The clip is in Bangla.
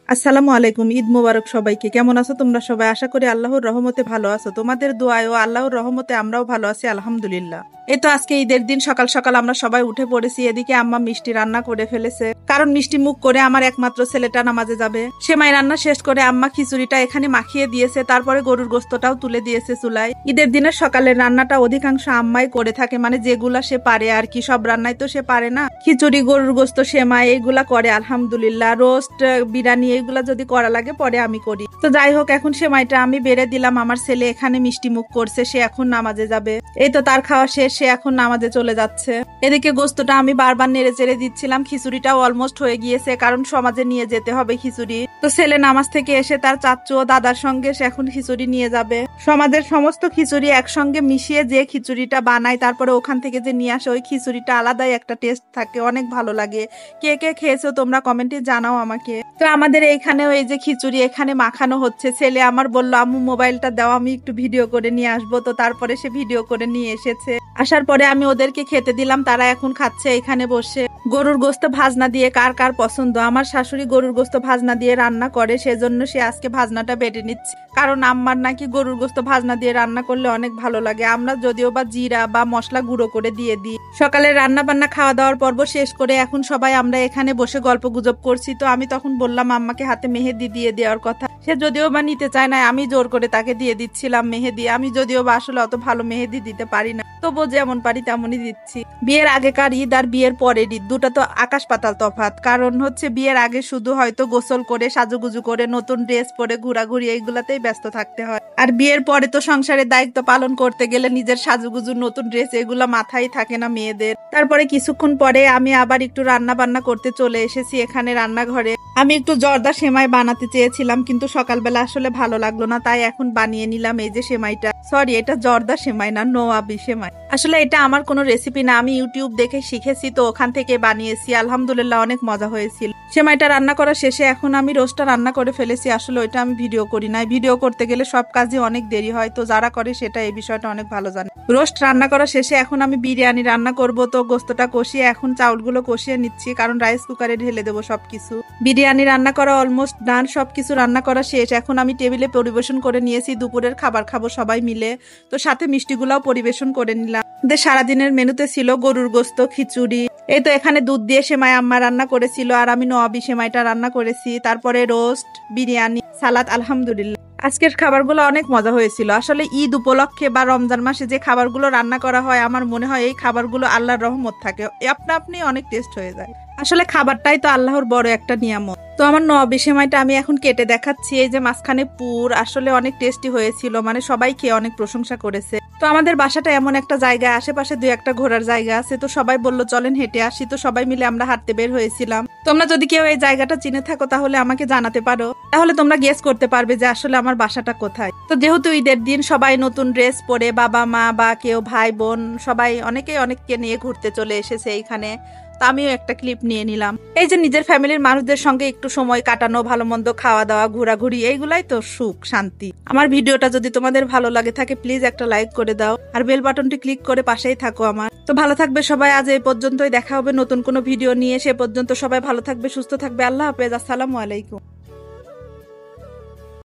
আসসালামু আলাইকুম। ঈদ মোবারক সবাইকে। কেমন আছো তোমরা সবাই? আশা করি আল্লাহর রহমতে ভালো আছো। তোমাদের দোয়ায় ও আল্লাহর রহমতে আমরাও ভালো আছি আলহামদুলিল্লাহ। এই তো আজকে ঈদের দিন সকাল সকাল আমরা সবাই উঠে পড়েছি। এদিকে আম্মা মিষ্টি রান্না করে ফেলেছে, কারণ মিষ্টি মুখ করে আমার একমাত্র ছেলেটা নামাজে যাবে। সেমাই রান্না শেষ করে আম্মা খিচুড়িটা এখানে মাখিয়ে দিয়েছে, তারপরে গরুর গোস্তটাও তুলে দিয়েছে চুলায়। ঈদের দিনের সকালের রান্নাটা অধিকাংশ আম্মাই করে থাকে, মানে যেগুলা সে পারে আর কি। সব রান্নাই তো সে পারে না। খিচুড়ি, গরুর গোস্ত, সেমাই এগুলা করে আলহামদুলিল্লাহ। রোস্ট, বিরিয়ানি এগুলা যদি করা লাগে পরে আমি করি। তো যাই হোক, এখন সেমাইটা আমি বেড়ে দিলাম। আমার ছেলে এখানে মিষ্টি মুখ করছে, সে এখন নামাজে যাবে। এই তো তার খাওয়া শেষ, সে এখন নামাজে চলে যাচ্ছে। এদিকে গোস্তটা আমি বারবার নেড়ে চেড়ে দিচ্ছিলাম। খিচুড়িটাও অলমোস্ট হয়ে গিয়েছে, কারণ সমাজে নিয়ে যেতে হবে খিচুড়ি। তো ছেলে নামাজ থেকে এসে তার চাচু ও দাদার সঙ্গে সে এখন খিচুড়ি নিয়ে যাবে। সমাজের সমস্ত খিচুড়ি একসঙ্গে মিশিয়ে যে খিচুড়িটা বানায়, তারপরে ওখান থেকে যে নিয়ে আসে, ওই খিচুড়িটা আলাদাই একটা টেস্ট থাকে, অনেক ভালো লাগে। কে কে খেয়েছো তোমরা কমেন্টে জানাও আমাকে। তো আমাদের এইখানেও এই যে খিচুড়ি এখানে মাখানো হচ্ছে। ছেলে আমার বলল, আম্মু মোবাইলটা দাও, আমি একটু ভিডিও করে নিয়ে আসবো। তো তারপরে সে ভিডিও করে নিয়ে এসেছে। আসার পরে আমি ওদেরকে খেতে দিলাম, তারা এখন খাচ্ছে এখানে বসে। গরুর গোস্ত ভাজনা দিয়ে কার কার পছন্দ? আমার শাশুড়ি গরুর গোস্ত ভাজনা দিয়ে রান্না করে, সেজন্য সে আজকে ভাজনাটা বেটে নিচ্ছে। কারণ আম্মার নাকি গরুর গোস্ত ভাজনা দিয়ে রান্না করলে অনেক ভালো লাগে। আমরা যদিও বা জিরা বা মশলা গুঁড়ো করে দিয়ে দিই। সকালে রান্না বান্না খাওয়া দাওয়ার পর্ব শেষ করে এখন সবাই আমরা এখানে বসে গল্প গুজব করছি। তো আমি তখন বললাম আম্মাকে হাতে মেহেদি দিয়ে দেওয়ার কথা। সে যদিও বা নিতে চায় না, আমি জোর করে তাকে দিয়ে দিচ্ছিলাম মেহেদি। আমি যদিও বা আসলে অত ভালো মেহেদি দিতে পারি না, তবু যেমন পারি তেমনই দিচ্ছি। বিয়ের আগেকার ঈদ আর বিয়ের পরের ঈদ দুটা তো আকাশ পাতাল তফাৎ। কারণ হচ্ছে বিয়ের আগে শুধু হয়তো গোসল করে সাজুগুজু করে নতুন ড্রেস পরে ঘোরাঘুরি এইগুলাতেই ব্যস্ত থাকতে হয়। আর বিয়ের পরে তো সংসারের দায়িত্ব পালন করতে গেলে নিজের সাজুগুজু, নতুন ড্রেস এগুলা মাথায় থাকে না মেয়েদের। তারপরে কিছুক্ষণ পরে আমি আবার একটু রান্না বান্না করতে চলে এসেছি এখানে রান্নাঘরে। আমি একটু জর্দা সেমাই বানাতে চেয়েছিলাম, কিন্তু সকালবেলা আসলে ভালো লাগলো না, তাই এখন বানিয়ে নিলাম এই যে সেমাইটা। সরি, এটা জর্দা সেমাই না, নোয়াবি সেমাই। আসলে এটা আমার কোনো রেসিপি না, আমি ইউটিউব দেখে শিখেছি, তো ওখান থেকে বানিয়েছি। আলহামদুলিল্লাহ অনেক মজা হয়েছিল। সেমাইটা রান্না করা শেষে এখন আমি রোস্টটা রান্না করে ফেলেছি। আসলে ওইটা আমি ভিডিও করি না, ভিডিও করতে গেলে সব কাজই অনেক দেরি হয়, তো যারা করে সেটা এই বিষয়টা অনেক ভালো জানে। রোস্ট রান্না করা শেষে এখন আমি বিরিয়ানি রান্না করব। তো গোস্তটা কষিয়ে এখন চাউলগুলো কষিয়ে নিচ্ছি, কারণ রাইস কুকারে ঢেলে দেবো সবকিছু। বিরিয়ানি রান্না করা অলমোস্ট ডান, সবকিছু রান্না করা শেষ। এখন আমি টেবিলে পরিবেশন করে নিয়েছি। দুপুরের খাবার খাবো সবাই মিলে, তো সাথে মিষ্টিগুলাও পরিবেশন করে নিলাম। সারাদিনের মেনুতে ছিল গরুর গোস্ত, খিচুড়ি। এই তো এখানে দুধ দিয়ে সেমাই আম্মা রান্না করেছিল, আর আমি নওয়াবি সেমাইটা রান্না করেছি। তারপরে রোস্ট, বিরিয়ানি, সালাদ। আলহামদুলিল্লাহ আজকের খাবারগুলো অনেক মজা হয়েছিল। আসলে ঈদ উপলক্ষে বা রমজান মাসে যে খাবারগুলো রান্না করা হয়, আমার মনে হয় এই খাবারগুলো আল্লাহর রহমত থাকে, আপনা আপনি অনেক টেস্ট হয়ে যায়। আসলে খাবারটাই তো আল্লাহর বড় একটা নিয়ামত। তো আমার নওয়াবি সেমাইটা আমি এখন কেটে দেখাচ্ছি। এই যে মাঝখানে পুর, আসলে অনেক টেস্টি হয়েছিল, মানে সবাই খেয়ে অনেক প্রশংসা করেছে। তো আমাদের বাসাটা এমন একটা জায়গা, আশেপাশে দুই একটা ঘোরার জায়গা আছে, তো সবাই বললো চলেন হেঁটে আসি। তো সবাই মিলে আমরা হাঁটতে বের হয়েছিলাম। তোমরা যদি কেউ এই জায়গাটা চিনে থাকো তাহলে আমাকে জানাতে পারো, তাহলে তোমরা গেস করতে পারবে যে আসলে আমার বাসাটা কোথায়। তো যেহেতু ঈদের দিন সবাই নতুন ড্রেস পরে, বাবা মা বা কেউ ভাই বোন সবাই অনেকেই অনেককে নিয়ে ঘুরতে চলে এসেছে এইখানে। তো আমিও একটা ক্লিপ নিয়ে নিলাম। এই যে নিজের ফ্যামিলির মানুষদের সঙ্গে একটু সময় কাটানো, ভালো মন্দ খাওয়া দাওয়া, ঘোরাঘুরি, এইগুলাই তো সুখ শান্তি। আমার ভিডিওটা যদি তোমাদের ভালো লাগে থাকে প্লিজ একটা লাইক করে দাও, আর বেল বাটনটি ক্লিক করে পাশেই থাকো আমার। তো ভালো থাকবে সবাই। আজ এই পর্যন্তই, দেখা হবে নতুন কোনো ভিডিও নিয়ে। সে পর্যন্ত সবাই ভালো থাকবে, সুস্থ থাকবে। আল্লাহ হাফেজ। আসসালামু আলাইকুম।